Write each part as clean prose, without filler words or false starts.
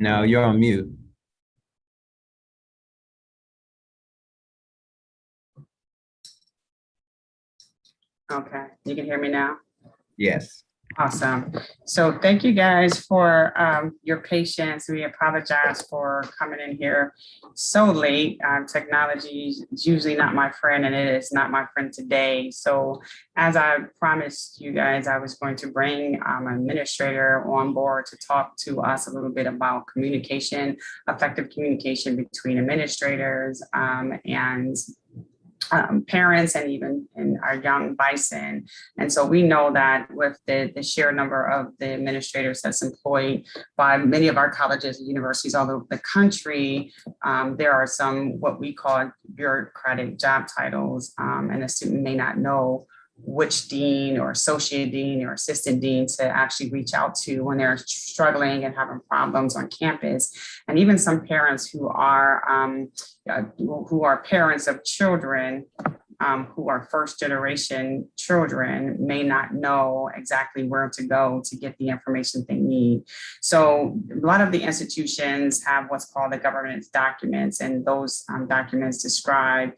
No, you're on mute. Okay, you can hear me now? Yes. Awesome. So thank you guys for your patience. We apologize for coming in here so late. Technology is usually not my friend, and it is not my friend today. So as I promised you guys, I was going to bring an administrator on board to talk to us a little bit about communication, effective communication between administrators and parents and even in our young bison. And so we know that with the sheer number of the administrators that's employed by many of our colleges and universities all over the country, there are some what we call bureaucratic job titles, and a student may not know which dean or associate dean or assistant dean to actually reach out to when they're struggling and having problems on campus. And even some parents who are parents of children who are first generation children may not know exactly where to go to get the information they need. So a lot of the institutions have what's called the governance documents, and those documents describe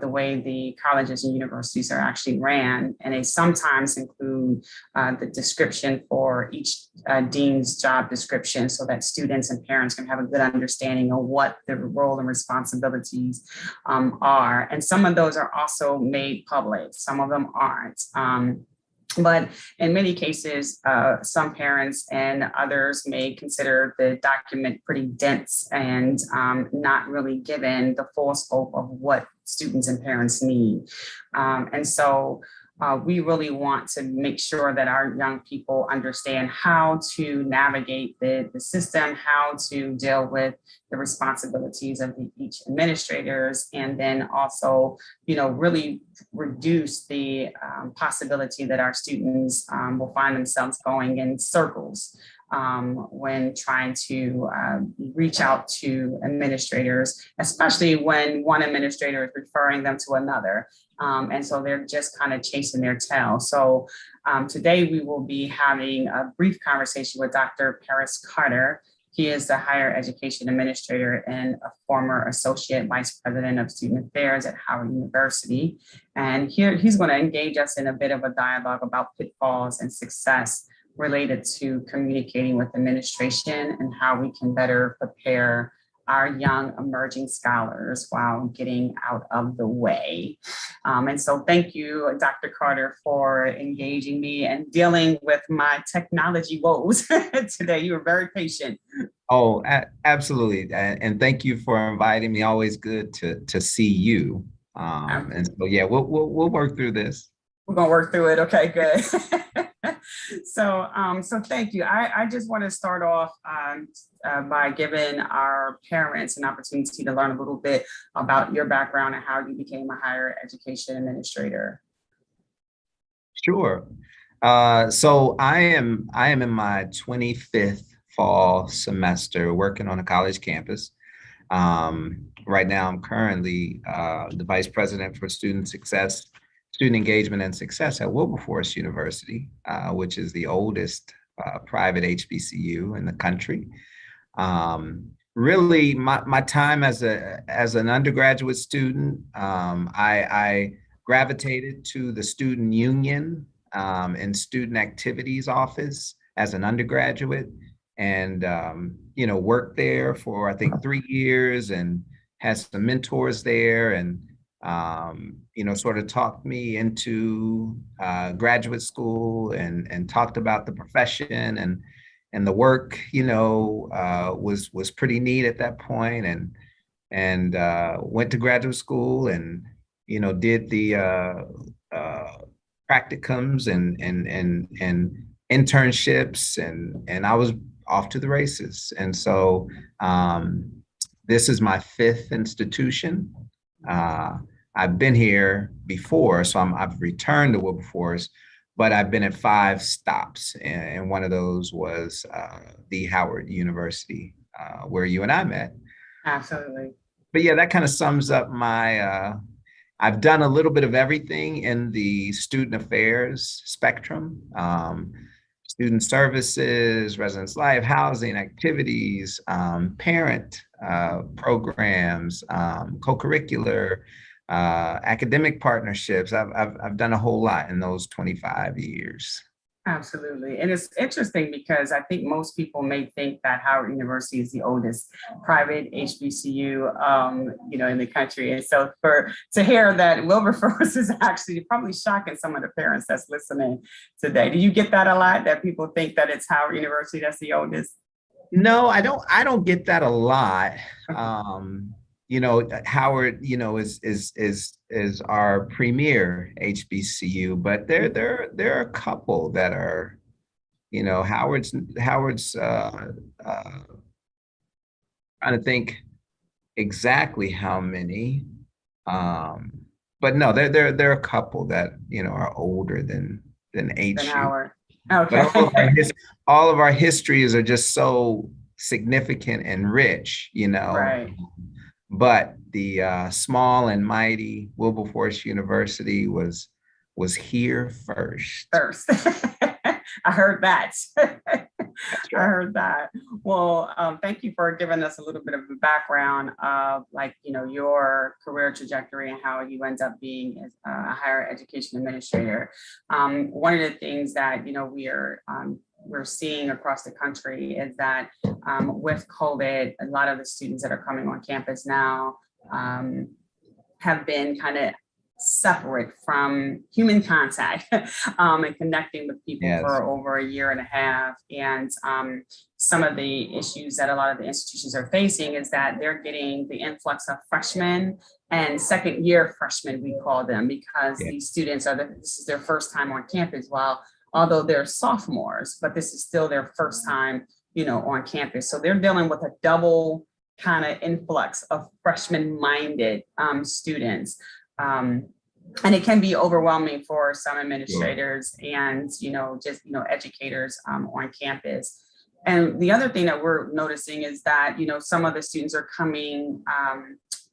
the way the colleges and universities are actually ran. And they sometimes include the description for each dean's job description so that students and parents can have a good understanding of what the role and responsibilities are. And some of those are also made public, some of them aren't. But in many cases, some parents and others may consider the document pretty dense and not really given the full scope of what students and parents need. And so we really want to make sure that our young people understand how to navigate the system, how to deal with the responsibilities of each administrators, and then also, really reduce the possibility that our students will find themselves going in circles when trying to reach out to administrators, especially when one administrator is referring them to another. And so they're just kind of chasing their tail. So today we will be having a brief conversation with Dr. Parris Carter. He is the higher education administrator and a former associate vice president of student affairs at Howard University. And here he's going to engage us in a bit of a dialogue about pitfalls and success related to communicating with administration and how we can better prepare our young emerging scholars while getting out of the way. And so thank you, Dr. Carter, for engaging me and dealing with my technology woes today. You were very patient. Oh, absolutely. And thank you for inviting me. Always good to see you. And so, yeah, we'll work through this. We're gonna work through it. Okay, good. So thank you. I just want to start off by giving our parents an opportunity to learn a little bit about your background and how you became a higher education administrator. Sure. So I am in my 25th fall semester working on a college campus. Right now, I'm currently the vice president for student engagement and success at Wilberforce University, which is the oldest private HBCU in the country. Really, my time as an undergraduate student, I gravitated to the student union and student activities office as an undergraduate, and worked there for I think 3 years and had some mentors there, and sort of talked me into graduate school and talked about the profession and the work, was pretty neat at that point, and went to graduate school and, did the practicums and internships, and I was off to the races. And so this is my 5th institution. I've been here before, so I've returned to Wilberforce, but I've been at 5 stops, and one of those was the Howard University, where you and I met. Absolutely. But yeah, that kind of sums up my, I've done a little bit of everything in the student affairs spectrum. student services, residence life, housing, activities, parent programs, co-curricular, academic partnerships. I've done a whole lot in those 25 years. Absolutely. And it's interesting because I think most people may think that Howard University is the oldest private HBCU, in the country. And so to hear that Wilberforce is actually probably shocking some of the parents that's listening today. Do you get that a lot, that people think that it's Howard University that's the oldest? No, I don't get that a lot. Howard, is our premier HBCU, but there are a couple that are, Howard's trying to think exactly how many. But no, there are a couple that, are older than Then HU. Howard. But Okay. all of our histories are just so significant and rich, Right. But the small and mighty Wilberforce University was here first. First. I heard that. That's I right. heard that. Well, thank you for giving us a little bit of a background of your career trajectory and how you end up being a higher education administrator. One of the things that we're seeing across the country is that with COVID, a lot of the students that are coming on campus now have been kind of separate from human contact and connecting with people Yes. for over a year and a half. And some of the issues that a lot of the institutions are facing is that they're getting the influx of freshmen and second year freshmen, we call them, because Yeah. these students this is their first time on campus, although they're sophomores, but this is still their first time, on campus. So they're dealing with a double kind of influx of freshman minded students. And it can be overwhelming for some administrators and, educators on campus. And the other thing that we're noticing is that, some of the students are coming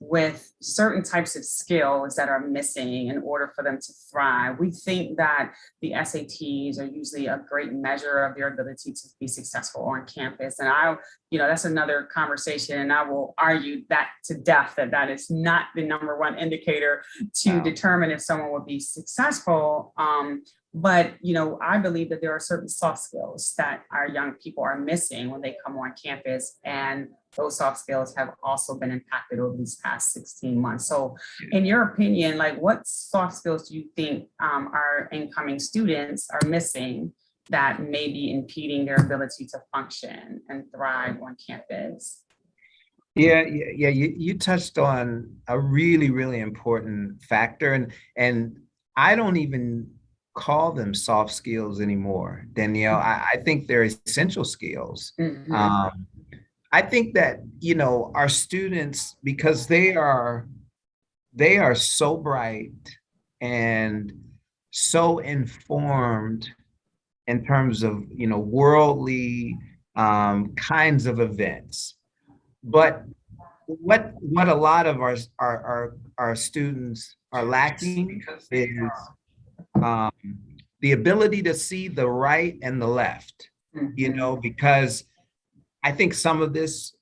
with certain types of skills that are missing in order for them to thrive. We think that the SATs are usually a great measure of their ability to be successful on campus. And that's another conversation. And I will argue that to death that is not the number one indicator to determine if someone will be successful. But, I believe that there are certain soft skills that our young people are missing when they come on campus. And those soft skills have also been impacted over these past 16 months. So in your opinion, what soft skills do you think our incoming students are missing that may be impeding their ability to function and thrive on campus? Yeah. You touched on a really, really important factor. And I don't even call them soft skills anymore, Danielle. I think they're essential skills. Mhm. I think that, our students, because they are so bright and so informed in terms of, worldly kinds of events. But what a lot of our students are lacking is the ability to see the right and the left, because I think some of this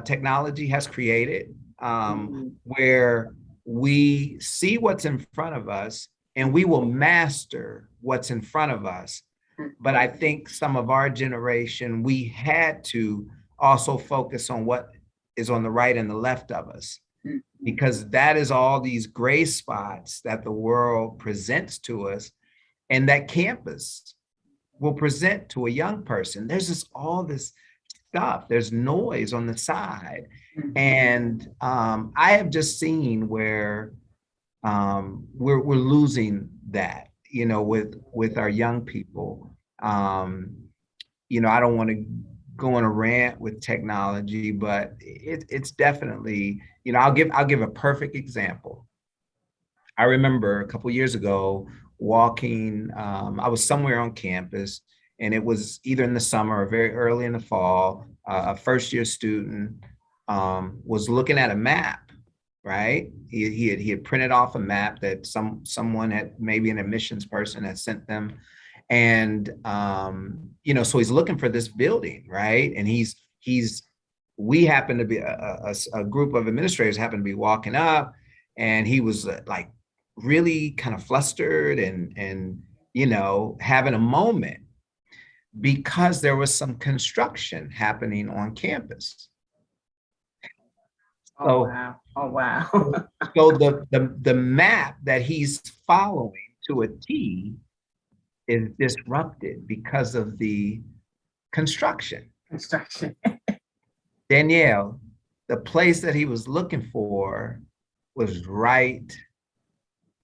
technology has created where we see what's in front of us and we will master what's in front of us. But I think some of our generation, we had to also focus on what is on the right and the left of us, because that is all these gray spots that the world presents to us and that campus will present to a young person. There's just all this stuff. There's noise on the side. And I have just seen where we're losing that, with our young people. I don't want to go on a rant with technology, but it's definitely, I'll give a perfect example. I remember a couple of years ago walking, I was somewhere on campus, and it was either in the summer or very early in the fall. A first year student was looking at a map, right? He had printed off a map that someone had, maybe an admissions person had sent them. And so he's looking for this building, right? And we happen to be a group of administrators happen to be walking up, and he was like really kind of flustered and having a moment because there was some construction happening on campus. Oh, So, wow. Oh, wow. so the map that he's following to a T is disrupted because of the construction. Construction. Danielle, the place that he was looking for was right,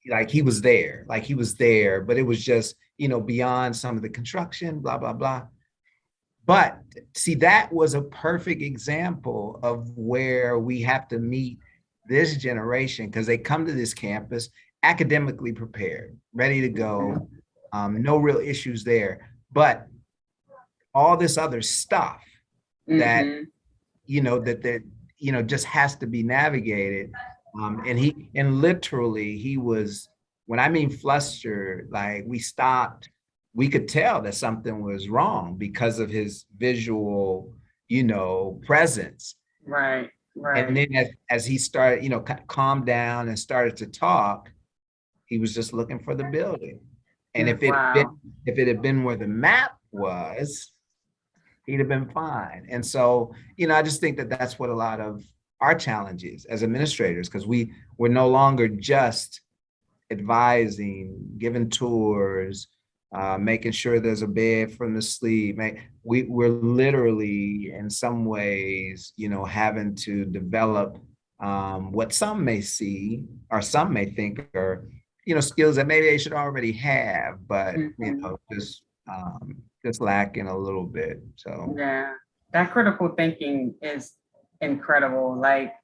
like he was there, but it was just, beyond some of the construction, blah, blah, blah. But see, that was a perfect example of where we have to meet this generation, because they come to this campus academically prepared, ready to go, no real issues there. But all this other stuff that, just has to be navigated. And literally he was, when I mean flustered, like we stopped, we could tell that something was wrong because of his visual, presence. Right, right. And then as he started, calmed down and started to talk, he was just looking for the building. And if it had been where the map was, he'd have been fine. And so, I just think that that's what a lot of our challenge is as administrators, because we're no longer just advising, giving tours, making sure there's a bed for them to sleep. We're literally, in some ways, having to develop what some may see or some may think are, skills that maybe they should already have, but just lacking a little bit. So yeah, that critical thinking is incredible. Like,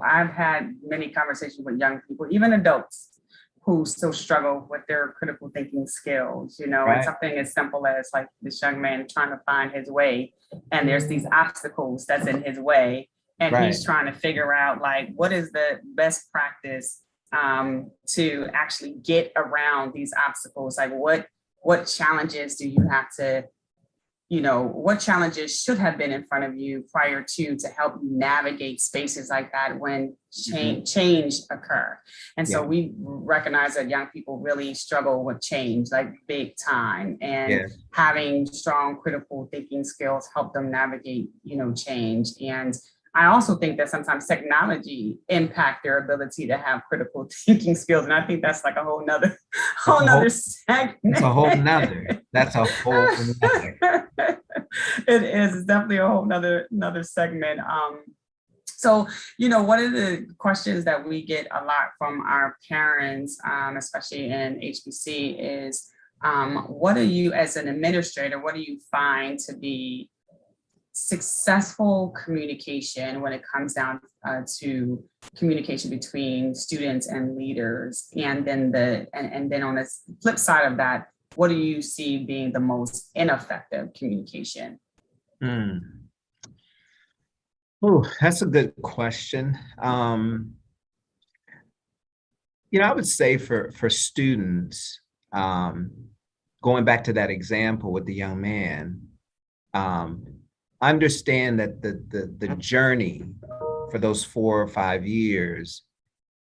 I've had many conversations with young people, even adults, who still struggle with their critical thinking skills. Right. And something as simple as like this young man trying to find his way, and there's these obstacles that's in his way, and he's trying to figure out like what is the best practice to actually get around these obstacles. Like what challenges do you have to, what challenges should have been in front of you prior to help you navigate spaces like that when change occur. And so we recognize that young people really struggle with change, like big time, and having strong critical thinking skills help them navigate, change. And I also think that sometimes technology impact their ability to have critical thinking skills. And I think that's like a whole nother segment. That's a whole nother. It is. It's definitely a whole nother segment. So, one of the questions that we get a lot from our parents, especially in HBC, is what do you, as an administrator, what do you find to be successful communication when it comes down to communication between students and leaders? And then and then on the flip side of that, what do you see being the most ineffective communication? Oh, that's a good question. I would say for students, going back to that example with the young man, understand that the journey for those 4 or 5 years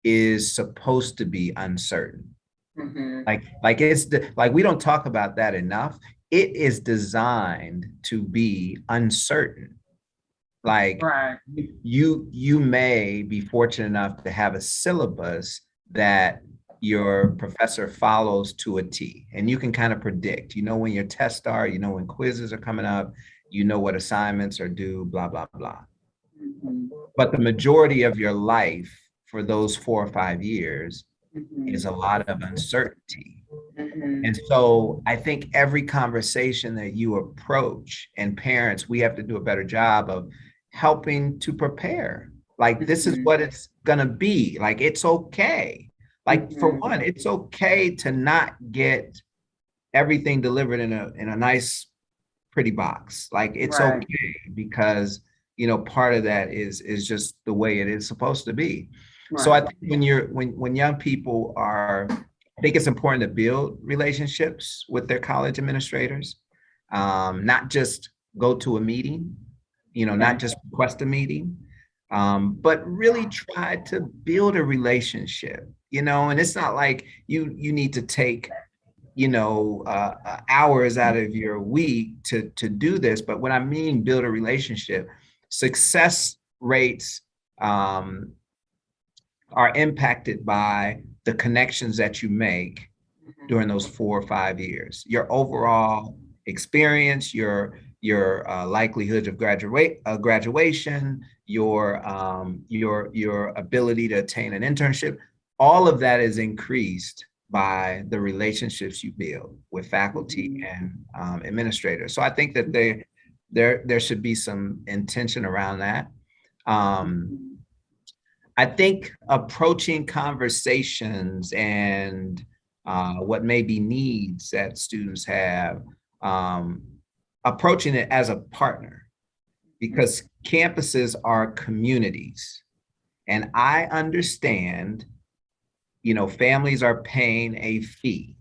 is supposed to be uncertain. Like we don't talk about that enough. It is designed to be uncertain. Like you may be fortunate enough to have a syllabus that your professor follows to a T, and you can kind of predict, when your tests are, when quizzes are coming up, what assignments are due, blah, blah, blah. But the majority of your life for those 4 or 5 years is a lot of uncertainty. And so I think every conversation that you approach, and parents, we have to do a better job of helping to prepare. Like, this is what it's gonna be. Like, it's okay. Like, for one, it's okay to not get everything delivered in a nice, pretty box. Like, it's okay, because part of that is just the way it is supposed to be. So I think when young people are think it's important to build relationships with their college administrators, not just go to a meeting, not just request a meeting, but really try to build a relationship, and it's not like you need to take, hours out of your week to do this. But when I mean build a relationship, success rates are impacted by the connections that you make during those 4 or 5 years. Your overall experience, your likelihood of graduation, your ability to attain an internship, all of that is increased by the relationships you build with faculty and administrators. So I think that there should be some intention around that. I think approaching conversations and what may be needs that students have, approaching it as a partner, because campuses are communities. And I understand, families are paying a fee,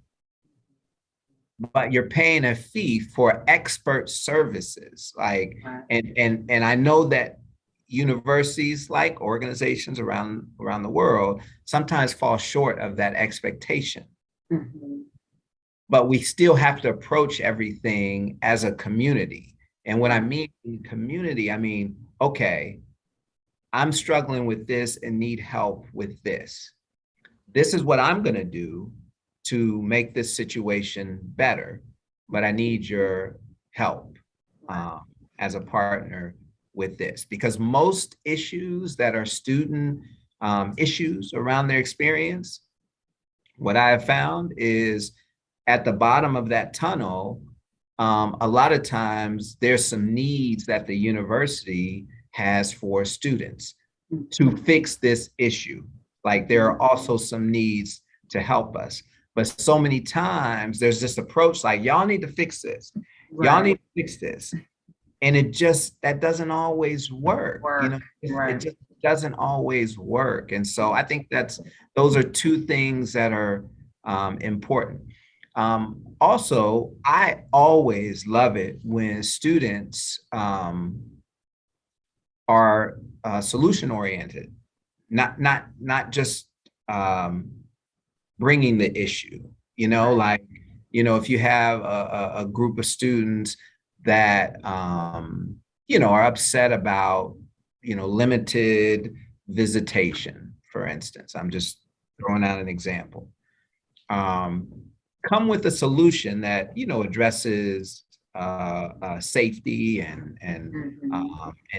but you're paying a fee for expert services. And I know that universities, like organizations around the world, sometimes fall short of that expectation. Mm-hmm. But we still have to approach everything as a community. And when I mean community, I mean, okay, I'm struggling with this and need help with this. This is what I'm going to do to make this situation better, but I need your help as a partner with this, because most issues that are student issues around their experience, what I have found is at the bottom of that tunnel, a lot of times there's some needs that the university has for students to fix this issue. Like there are also some needs to help us. But so many times there's this approach like, y'all need to fix this. Right. Y'all need to fix this. And that doesn't always work. It just doesn't always work. And so I think those are two things that are important. Also, I always love it when students are solution oriented, not just bringing the issue. If you have a group of students that are upset about limited visitation, for instance, I'm just throwing out an example. Come with a solution that addresses safety and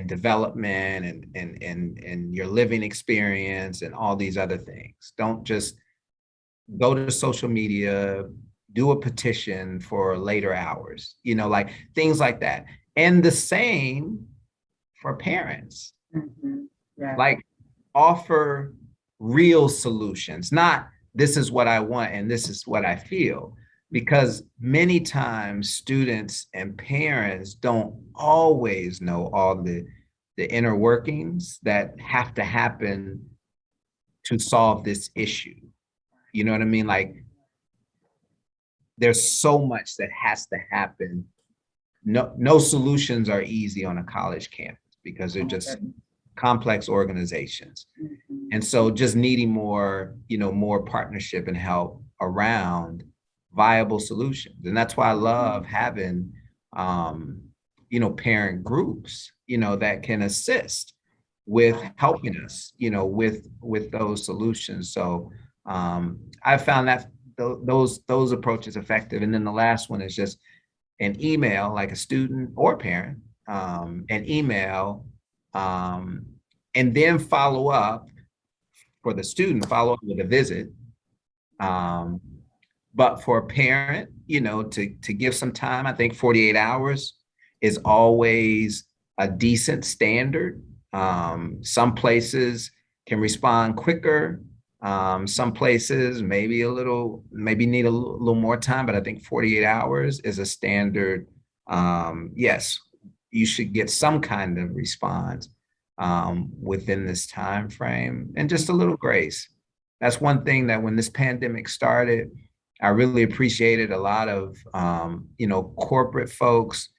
development and your living experience and all these other things. Don't just go to social media, do a petition for later hours, like things like that. And the same for parents. Mm-hmm. Yeah. Like offer real solutions, not this is what I want and this is what I feel. Because many times students and parents don't always know all the inner workings that have to happen to solve this issue. You know what I mean? Like there's so much that has to happen. No solutions are easy on a college campus because they're just complex organizations. Mm-hmm. And so just needing more partnership and help around viable solutions. And that's why I love having, parent groups, that can assist with helping us, with those solutions. So I found that those approaches effective. And then the last one is just an email, like a student or parent, an email, and then follow up for the student, follow up with a visit. But for a parent, to give some time, I think 48 hours is always a decent standard. Some places can respond quicker. Some places maybe need a little more time, but I think 48 hours is a standard. Yes, you should get some kind of response within this time frame, and just a little grace. that's one thing that when this pandemic started, I really appreciated a lot of, corporate folks,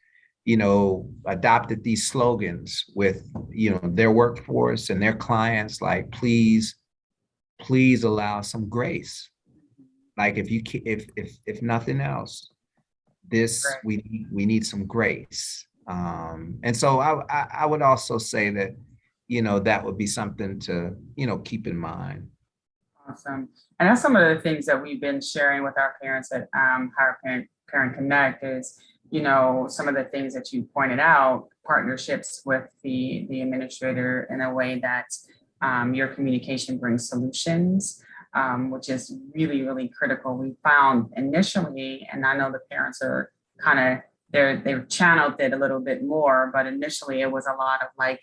adopted these slogans with, their workforce and their clients, like, please allow some grace. Like if nothing else, this, Right. we need some grace. And so I would also say that, that would be something to, keep in mind. Awesome. And that's some of the things that we've been sharing with our parents at Higher Parent Connect is, some of the things that you pointed out, partnerships with the administrator in a way that your communication brings solutions, which is really, really critical. We found initially, and I know the parents are kind of, they've channeled it a little bit more, but initially it was a lot of like,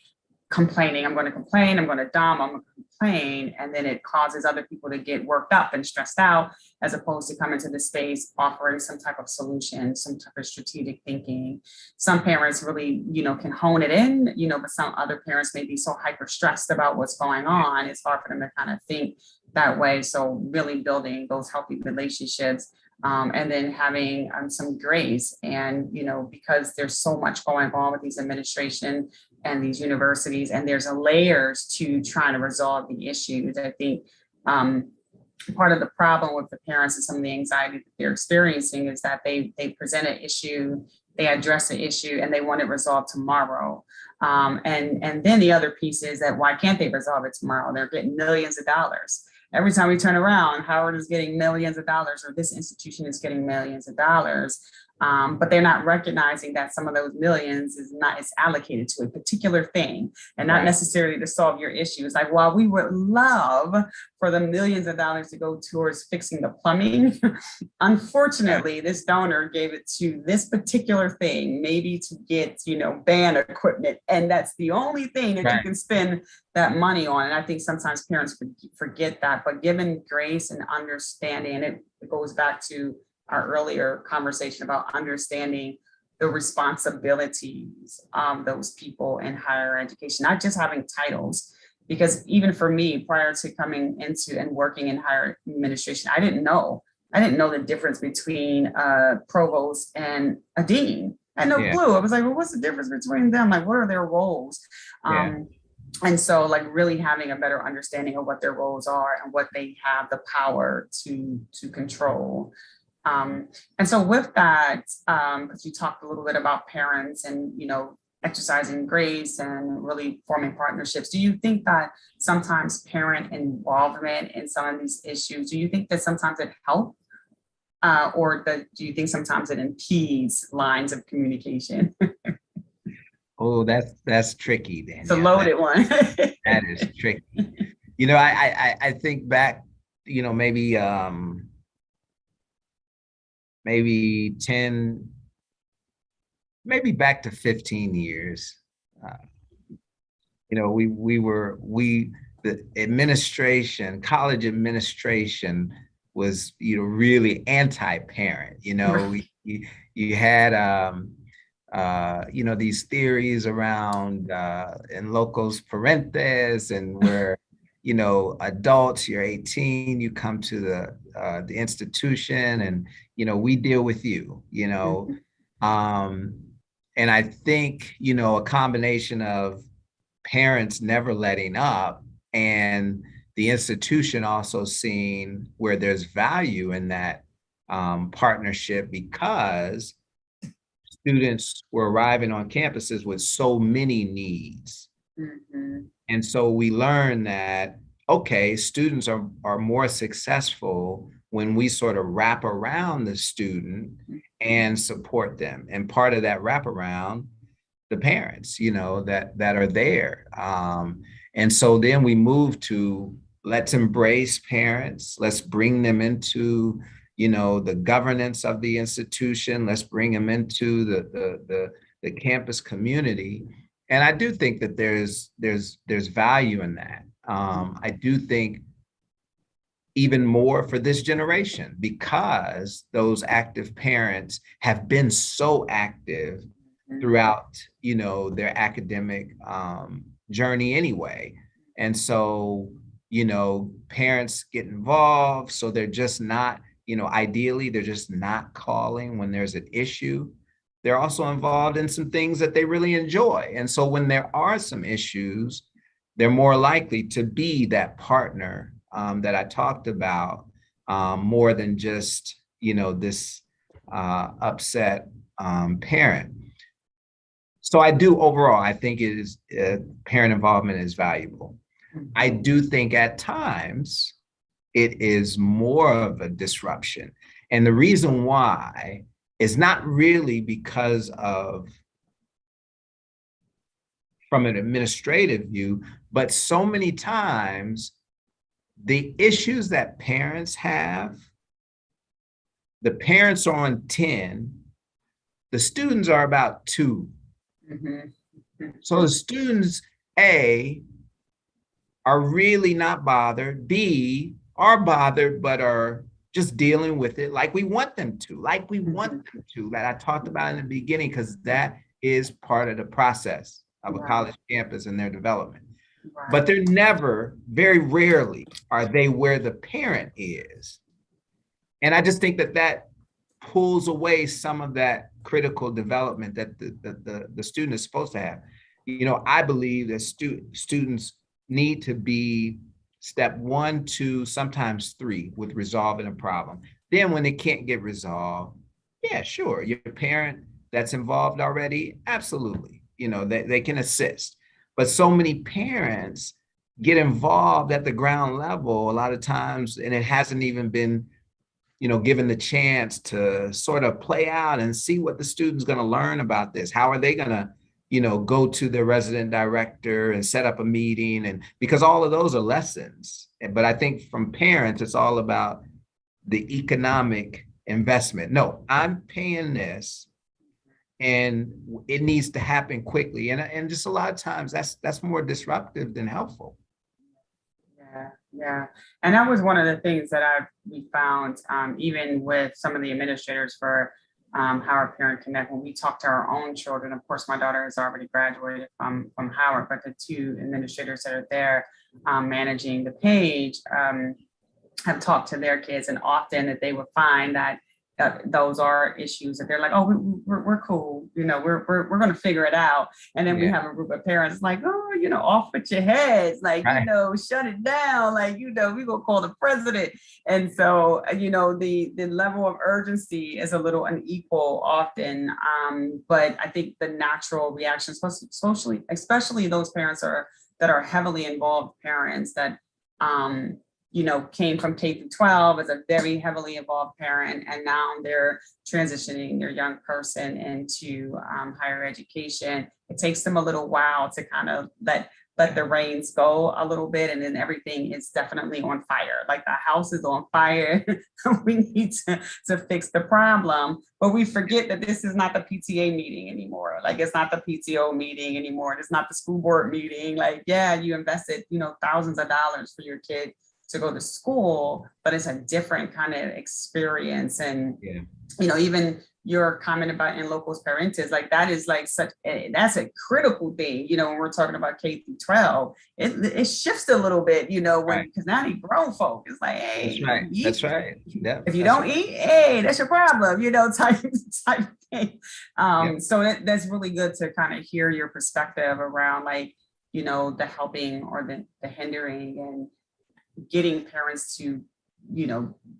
complaining, I'm going to complain, I'm going to I'm going to complain, and then it causes other people to get worked up and stressed out, as opposed to coming to the space offering some type of solution, some type of strategic thinking. Some parents really, can hone it in, but some other parents may be so hyper stressed about what's going on, it's hard for them to kind of think that way. So really building those healthy relationships, and then having some grace. And, because there's so much going on with these administration and these universities, and there's layers to trying to resolve the issues. I think part of the problem with the parents and some of the anxiety that they're experiencing is that they present an issue, they address the issue, and they want it resolved tomorrow. And then the other piece is that why can't they resolve it tomorrow? They're getting millions of dollars. Every time we turn around, Howard is getting millions of dollars, or this institution is getting millions of dollars. But they're not recognizing that some of those millions is allocated to a particular thing and not necessarily to solve your issue. It's like, well, we would love for the millions of dollars to go towards fixing the plumbing. Unfortunately, this donor gave it to this particular thing, maybe to get, band equipment. And that's the only thing that you can spend that money on. And I think sometimes parents forget that, but given grace and understanding, and it goes back to our earlier conversation about understanding the responsibilities of those people in higher education, not just having titles. Because even for me, prior to coming into and working in higher administration, I didn't know the difference between a provost and a dean. I had no clue. I was like, well, what's the difference between them? Like, what are their roles? And so like really having a better understanding of what their roles are and what they have the power to control. And so with that, because you talked a little bit about parents and, exercising grace and really forming partnerships, do you think that sometimes parent involvement in some of these issues, do you think that sometimes it helps? Or do you think sometimes it impedes lines of communication? Oh, that's tricky, Danielle. It's a loaded one. That is tricky. I think back, maybe 10, maybe back to 15 years. The administration, college administration was, really anti-parent. You had, these theories around in locos parentis, and where, adults, you're 18, you come to the institution, and, we deal with you, and I think, a combination of parents never letting up and the institution also seeing where there's value in that partnership, because students were arriving on campuses with so many needs. Mm-hmm. And so we learned that, okay, students are more successful when we sort of wrap around the student and support them. And part of that wraparound, the parents, that are there. And so then we moved to, let's embrace parents, let's bring them into, the governance of the institution, let's bring them into the campus community. And I do think that there's value in that. I do think even more for this generation, because those active parents have been so active throughout, their academic journey anyway. And so, parents get involved. So they're just not, ideally, they're just not calling when there's an issue. They're also involved in some things that they really enjoy. And so when there are some issues, they're more likely to be that partner that I talked about, more than just, this upset parent. So I do overall, I think it is parent involvement is valuable. I do think at times it is more of a disruption. And the reason why is not really because of, from an administrative view, but so many times the issues that parents have, the parents are on 10, the students are about 2. So the students, A, are really not bothered, B, are bothered, but are just dealing with it like we want them to, that I talked about in the beginning, because that is part of the process of a college campus and their development. But they're never, very rarely, are they where the parent is. And I just think that pulls away some of that critical development that the student is supposed to have. I believe that students need to be step 1, 2, sometimes 3 with resolving a problem. Then when it can't get resolved, yeah, sure, your parent that's involved already, absolutely, they can assist. But so many parents get involved at the ground level a lot of times, and it hasn't even been, given the chance to sort of play out and see what the student's going to learn about this. How are they going to, go to the resident director and set up a meeting? And because all of those are lessons. But I think from parents, it's all about the economic investment. No, I'm paying this and it needs to happen quickly. And just a lot of times that's more disruptive than helpful. Yeah. And that was one of the things that we found, even with some of the administrators for Howard Parent Connect, when we talk to our own children. Of course, my daughter has already graduated from Howard, but the 2 administrators that are there managing the page have talked to their kids, and often that they would find that those are issues that they're like, oh, we're cool, we're going to figure it out. And then we have a group of parents like, oh, off with your heads, like, shut it down, like, we gonna call the president. And so, the level of urgency is a little unequal often. But I think the natural reaction, especially those parents that are heavily involved parents that came from K through 12 as a very heavily involved parent, and now they're transitioning their young person into higher education. It takes them a little while to kind of let the reins go a little bit, and then everything is definitely on fire. Like the house is on fire. We need to fix the problem, but we forget that this is not the PTA meeting anymore. Like it's not the PTO meeting anymore. It's not the school board meeting. Like, yeah, you invested, thousands of dollars for your kid to go to school, but it's a different kind of experience. And, even your comment about in locos parentis, like that is like that's a critical thing, when we're talking about K through 12, it shifts a little bit, because now they grown folk. It's like, hey, that's right. Yeah. If you don't eat, hey, that's your problem, type thing. So that's really good to kind of hear your perspective around like, the helping or the hindering, and getting parents to,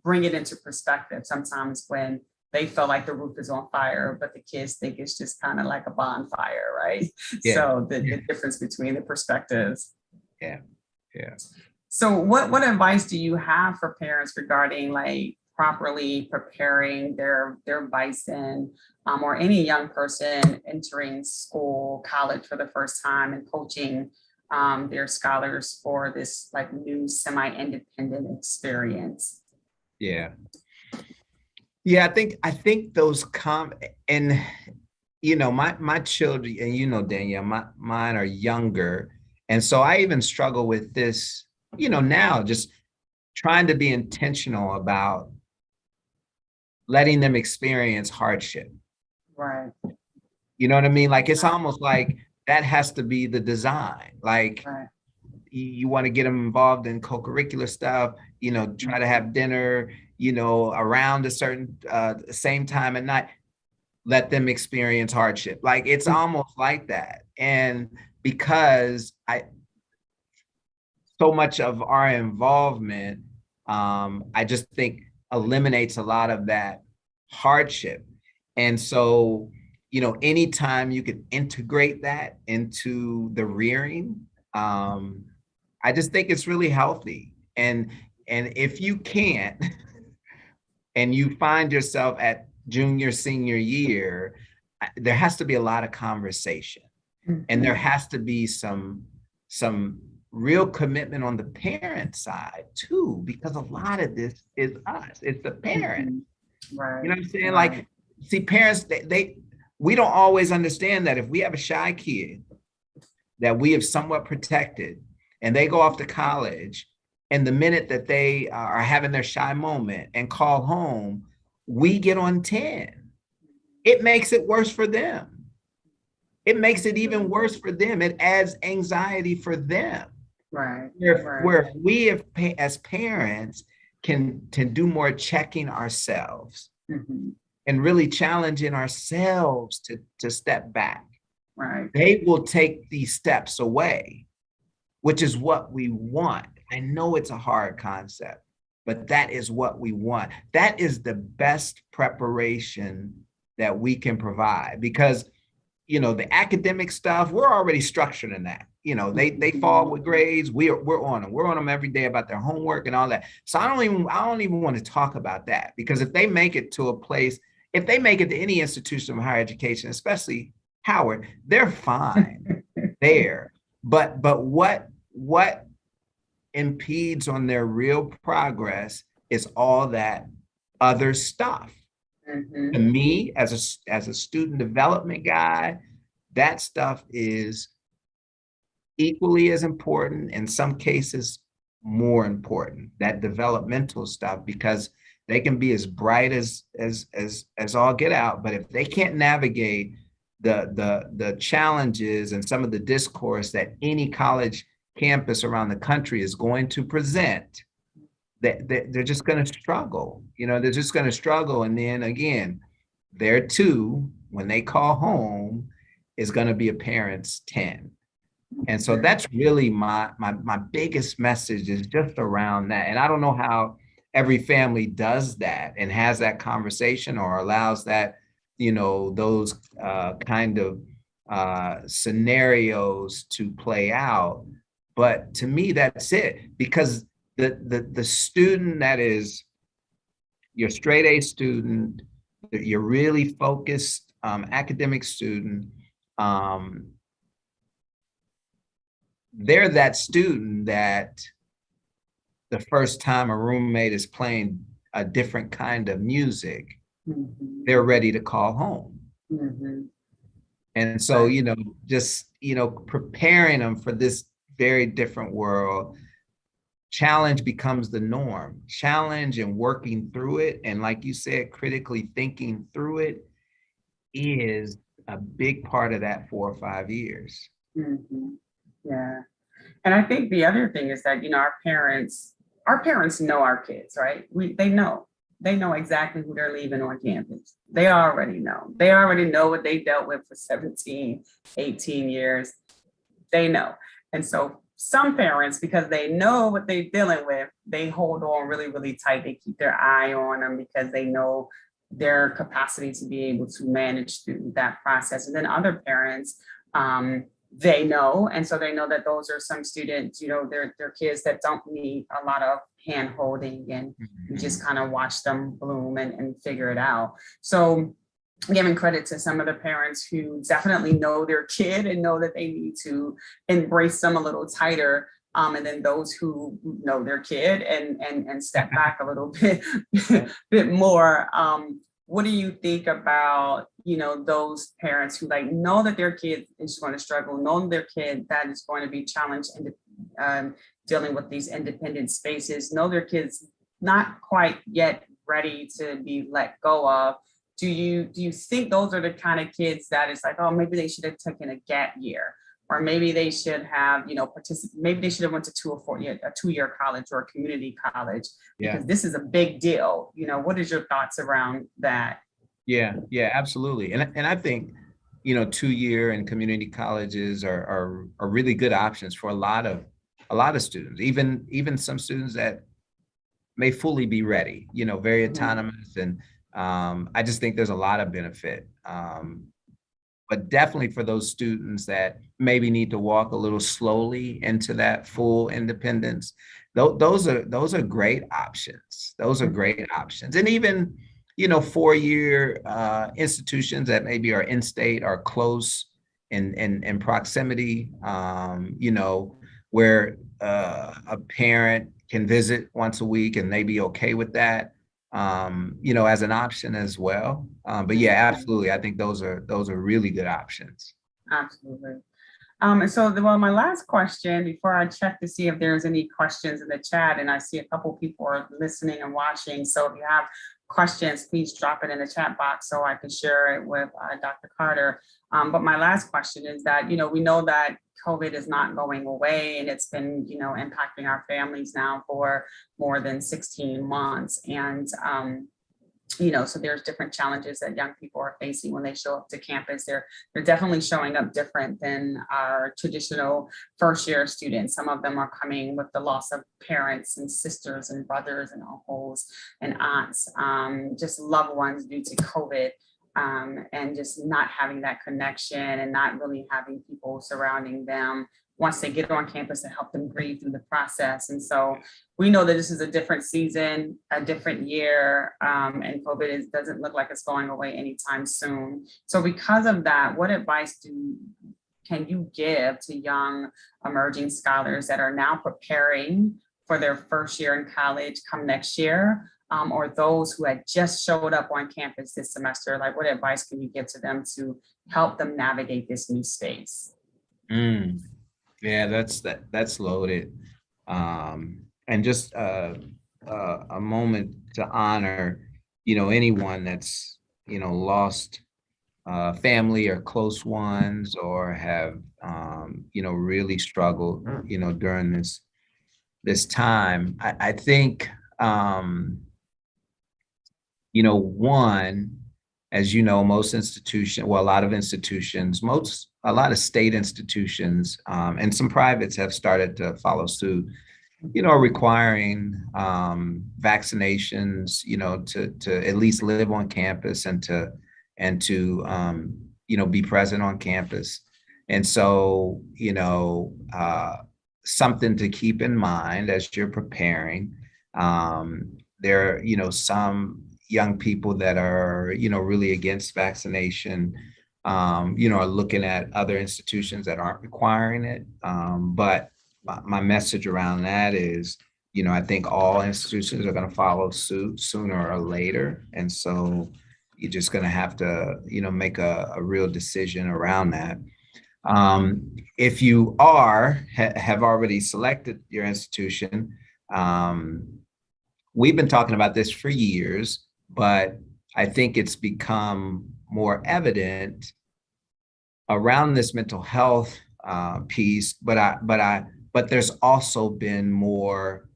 bring it into perspective sometimes when they feel like the roof is on fire, but the kids think it's just kind of like a bonfire, right? Yeah. So the difference between the perspectives. Yeah. So what advice do you have for parents regarding like properly preparing their bison or any young person entering school, college for the first time, and coaching their scholars for this like new semi-independent experience? Yeah, I think those and my children, and Danielle, mine are younger, and so I even struggle with this, now, just trying to be intentional about letting them experience hardship. Right. You know what I mean? Like it's almost like that has to be the design. Like, you want to get them involved in co-curricular stuff, try to have dinner, around a certain same time at night, let them experience hardship. Like it's almost like that. And because so much of our involvement, I just think eliminates a lot of that hardship. And so, anytime you can integrate that into the rearing, I just think it's really healthy. And if you can't, and you find yourself at junior, senior year, there has to be a lot of conversation. And there has to be some real commitment on the parent side too, because a lot of this is us, it's the parent. Right. You know what I'm saying? Right. Like, see, parents, we don't always understand that if we have a shy kid that we have somewhat protected and they go off to college, and the minute that they are having their shy moment and call home, we get on 10. It makes it worse for them. It makes it even worse for them. It adds anxiety for them. Right. Where we as parents can do more checking ourselves and really challenging ourselves to step back. Right. They will take these steps away, which is what we want. I know it's a hard concept, but that is what we want. That is the best preparation that we can provide, because the academic stuff, we're already structured in that. They fall with grades. We're on them. We're on them every day about their homework and all that. So I don't even want to talk about that, because if they make it to a place, if they make it to any institution of higher education, especially Howard, they're fine there. But what impedes on their real progress is all that other stuff. To me, as a student development guy, that stuff is equally as important, in some cases more important, that developmental stuff, because they can be as bright as all get out, but if they can't navigate the challenges and some of the discourse that any college campus around the country is going to present, they're just going to struggle. They're just going to struggle. And then again, there too, when they call home, is going to be a parent's 10. And so that's really my biggest message, is just around that. And I don't know how every family does that and has that conversation or allows that, those kind of scenarios to play out. But to me, that's it, because the student that is your straight A student, your really focused academic student, they're that student that the first time a roommate is playing a different kind of music, they're ready to call home. And so, just, preparing them for this very different world, challenge becomes the norm. Challenge and working through it, and like you said, critically thinking through it, is a big part of that 4 or 5 years. Yeah. And I think the other thing is that, our parents know our kids, right? They know exactly who they're leaving on campus. They already know what they dealt with for 17, 18 years. They know. And so some parents, because they know what they're dealing with, they hold on really, really tight. They keep their eye on them because they know their capacity to be able to manage through that process. And then other parents, they know. And so they know that those are some students, they're kids that don't need a lot of hand holding, and you just kind of watch them bloom and figure it out. So giving credit to some of the parents who definitely know their kid and know that they need to embrace them a little tighter. And then those who know their kid and step back a little bit more. What do you think about, those parents who know that their kid is going to struggle, know their kid that is going to be challenged and dealing with these independent spaces, know their kids not quite yet ready to be let go of? Do you think those are the kind of kids that is like, oh, maybe they should have taken a gap year? or maybe they should have, maybe they should have went to a 2-year college or a community college, because this is a big deal. What is your thoughts around that? Yeah, absolutely. And I think, 2-year and community colleges are really good options for a lot of students, even some students that may fully be ready, very autonomous. And I just think there's a lot of benefit. But definitely for those students that maybe need to walk a little slowly into that full independence, those are great options. Those are great options. And even, 4-year institutions that maybe are in-state or close in proximity, where a parent can visit once a week and they be okay with that, as an option as well. But yeah, absolutely. I think those are really good options. Absolutely. And so, well, my last question before I check to see if there's any questions in the chat, and I see a couple people are listening and watching. So if you have questions, please drop it in the chat box so I can share it with Dr. Carter. But my last question is that, we know that COVID is not going away, and it's been, impacting our families now for more than 16 months. And, so there's different challenges that young people are facing when they show up to campus. They're definitely showing up different than our traditional first-year students. Some of them are coming with the loss of parents and sisters and brothers and uncles and aunts, just loved ones due to COVID. And just not having that connection and not really having people surrounding them once they get on campus to help them grieve through the process. And so we know that this is a different season, a different year, and COVID doesn't look like it's going away anytime soon. So because of that, what advice can you give to young emerging scholars that are now preparing for their first year in college come next year? Or those who had just showed up on campus this semester? Like, what advice can you give to them to help them navigate this new space? Yeah, that's loaded. And just a moment to honor, anyone that's, lost family or close ones, or have, really struggled, during this time. I think, one, as most institutions, well, a lot of institutions, a lot of state institutions, and some privates have started to follow suit, requiring vaccinations, to at least live on campus and to be present on campus. And so, something to keep in mind as you're preparing. There are, some young people that are, really against vaccination, are looking at other institutions that aren't requiring it. But my message around that is, I think all institutions are going to follow suit sooner or later. And so you're just going to have to, make a real decision around that. If you have already selected your institution, we've been talking about this for years, but I think it's become more evident around this mental health piece. But there's also been more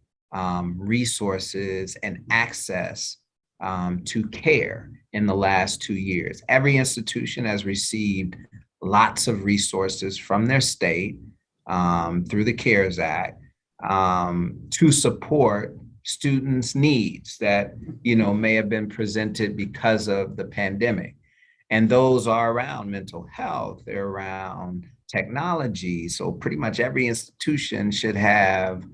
resources and access to care in the last 2 years. Every institution has received lots of resources from their state through the CARES Act to support students' needs that, may have been presented because of the pandemic. And those are around mental health, they're around technology. So pretty much every institution should have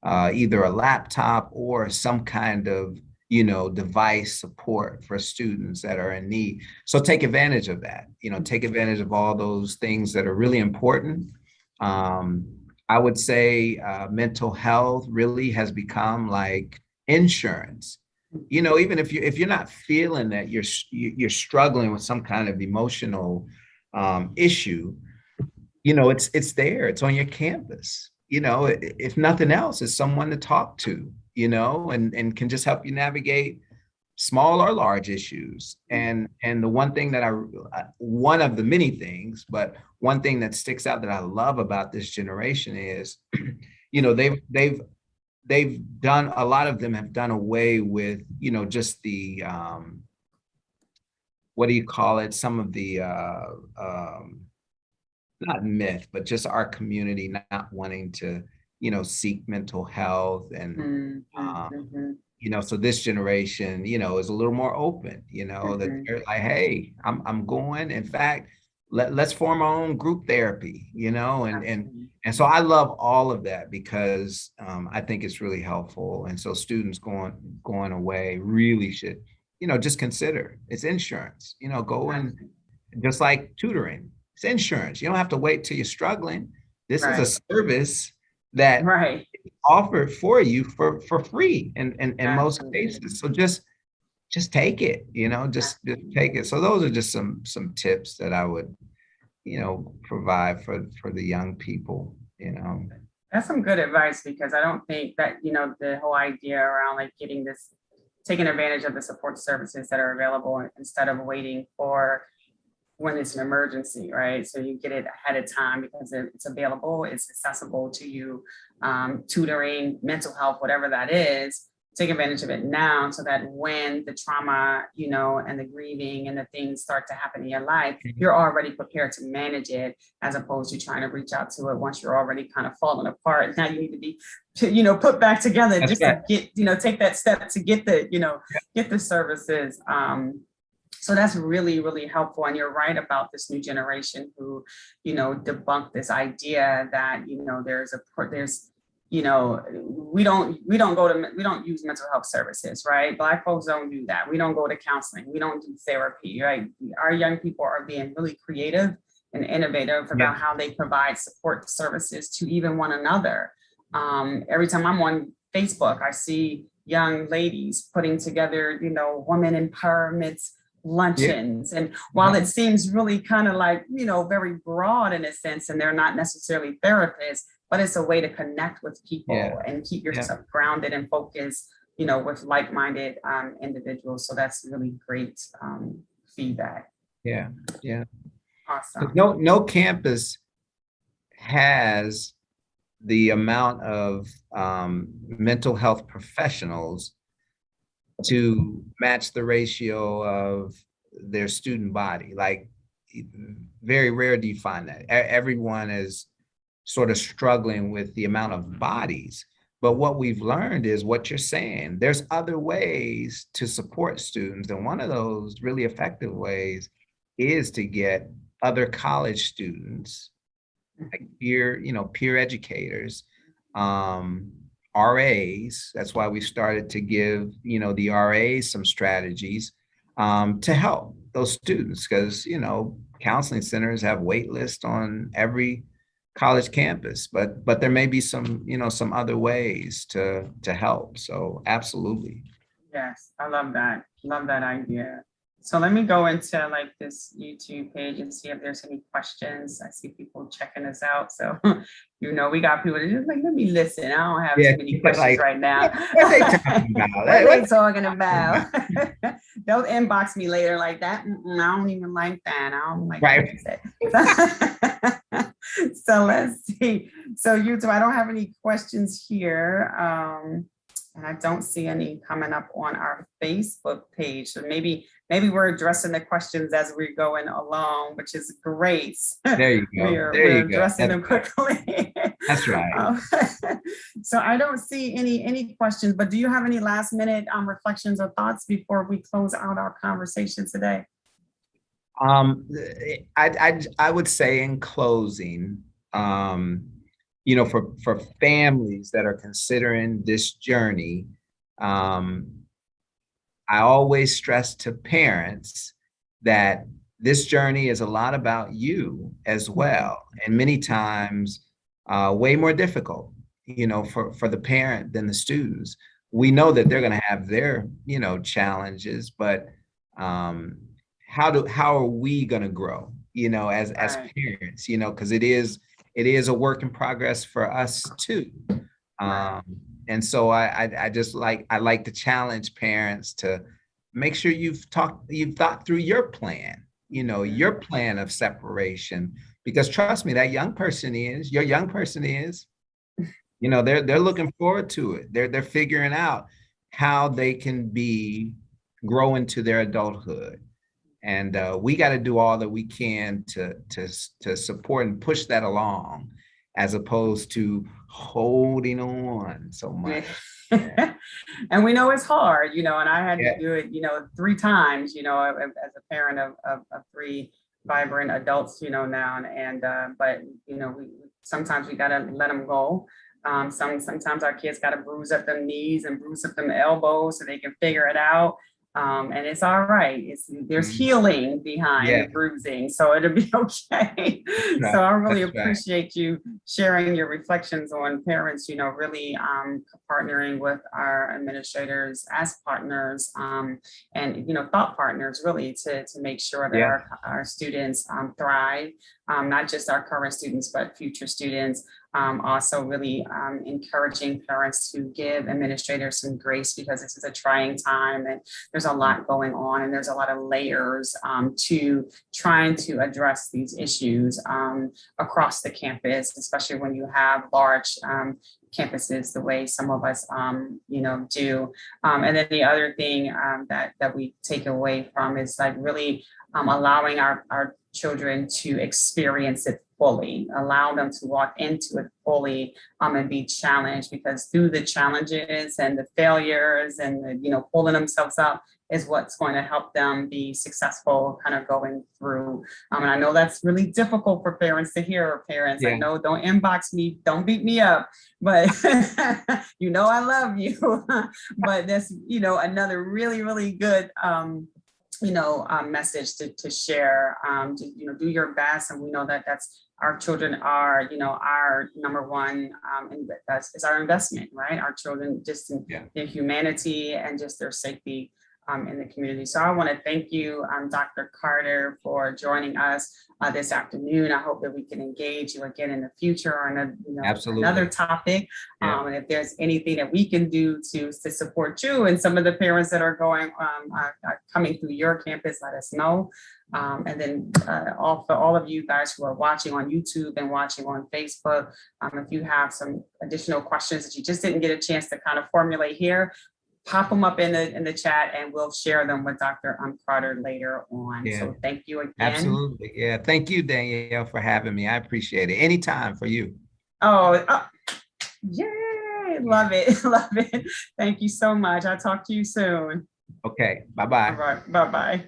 either a laptop or some kind of, device support for students that are in need. So take advantage of that, take advantage of all those things that are really important. I would say mental health really has become like insurance. Even if you're not feeling that you're struggling with some kind of emotional issue, it's there. It's on your campus. If nothing else, it's someone to talk to, and can just help you navigate small or large issues. And the one thing that one of the many things, but one thing that sticks out that I love about this generation is, they've done, a lot of them have done away with, just the, what do you call it? Some of the, not myth, but just our community not wanting to, seek mental health. And, so this generation, is a little more open, that they're like, hey, I'm going. In fact, let's form our own group therapy, and so I love all of that because I think it's really helpful. And so students going away really should, just consider it's insurance, go and just like tutoring, it's insurance. You don't have to wait till you're struggling. This is a service that is offered for you for free in most cases. So just take it, just take it. So those are just some tips that I would, provide for the young people, That's some good advice, because I don't think that, the whole idea around like taking advantage of the support services that are available instead of waiting for when it's an emergency, right? So you get it ahead of time because it's available, it's accessible to you, tutoring, mental health, whatever that is. Take advantage of it now so that when the trauma, and the grieving and the things start to happen in your life, you're already prepared to manage it, as opposed to trying to reach out to it once you're already kind of falling apart. Now you need to be, put back together. That's just to get, take that step to get the, get the services. So that's really, really helpful. And you're right about this new generation who, debunk this idea that, we don't use mental health services, right? Black folks don't do that. We don't go to counseling. We don't do therapy, right? Our young people are being really creative and innovative about how they provide support services to even one another. Every time I'm on Facebook, I see young ladies putting together, women empowerment luncheons. And while it seems really kind of like, very broad in a sense, and they're not necessarily therapists, but it's a way to connect with people and keep yourself grounded and focused, with like-minded individuals. So that's really great feedback. Yeah. Awesome. No campus has the amount of mental health professionals to match the ratio of their student body. Like, very rare do you find that. Everyone is sort of struggling with the amount of bodies. But what we've learned is what you're saying. There's other ways to support students. And one of those really effective ways is to get other college students, like peer educators, RAs. That's why we started to give, the RAs some strategies to help those students, because, counseling centers have wait lists on every college campus, but there may be some, some other ways to help. So absolutely. Yes, I love that. Love that idea. So let me go into like this YouTube page and see if there's any questions. I see people checking us out. So, we got people that just like, let me listen. I don't have too many questions right now. What they talking about? What they talking about? They'll inbox me later like that. I don't even like that. I don't like that. So let's see. So YouTube, I don't have any questions here. And I don't see any coming up on our Facebook page. So maybe we're addressing the questions as we're going along, which is great. There you go. We're addressing them quickly. That's right. So I don't see any questions, but do you have any last minute reflections or thoughts before we close out our conversation today? I would say in closing, for families that are considering this journey, I always stress to parents that this journey is a lot about you as well, and many times way more difficult, for the parent than the students. We know that they're going to have their, challenges, but how are we going to grow, as parents, because it is a work in progress for us too. And so I like to challenge parents to make sure you've thought through your plan, your plan of separation, because trust me, your young person is, they're looking forward to it. They're figuring out how they can grow into their adulthood. And we got to do all that we can to support and push that along, as opposed to holding on so much. And we know it's hard, and I had to do it, 3 times, as a parent of 3 vibrant adults, now, and but sometimes we gotta let them go. Sometimes our kids gotta bruise up them knees and bruise up them elbows so they can figure it out. And it's all right. There's healing behind the bruising, so it'll be okay. Right. So I really appreciate you sharing your reflections on parents, really partnering with our administrators as partners, and thought partners, really, to make sure that our students thrive, not just our current students, but future students. Also really encouraging parents to give administrators some grace, because this is a trying time and there's a lot going on and there's a lot of layers to trying to address these issues across the campus, especially when you have large campuses the way some of us do. And then the other thing that we take away from is like really allowing our children to experience it fully, allow them to walk into it fully, and be challenged, because through the challenges and the failures and the, pulling themselves up is what's going to help them be successful kind of going through. And I know that's really difficult for parents to hear. Parents, I know, don't inbox me, don't beat me up, but I love you. But that's, another really, really good message to share, do your best. And we know that our children are, our number one, is our investment, right? Our children, just in their humanity and just their safety in the community. So I want to thank you, Dr. Carter, for joining us this afternoon. I hope that we can engage you again in the future on another topic. And if there's anything that we can do to support you and some of the parents that are coming through your campus, let us know. And then for all of you guys who are watching on YouTube and watching on Facebook, if you have some additional questions that you just didn't get a chance to kind of formulate here, pop them up in the chat and we'll share them with Dr. Carter later on. So thank you again. Absolutely. Yeah. Thank you, Danielle, for having me. I appreciate it. Anytime for you. Oh, yay. Love it. Love it. Thank you so much. I'll talk to you soon. Okay. Bye-bye. All right. Bye-bye.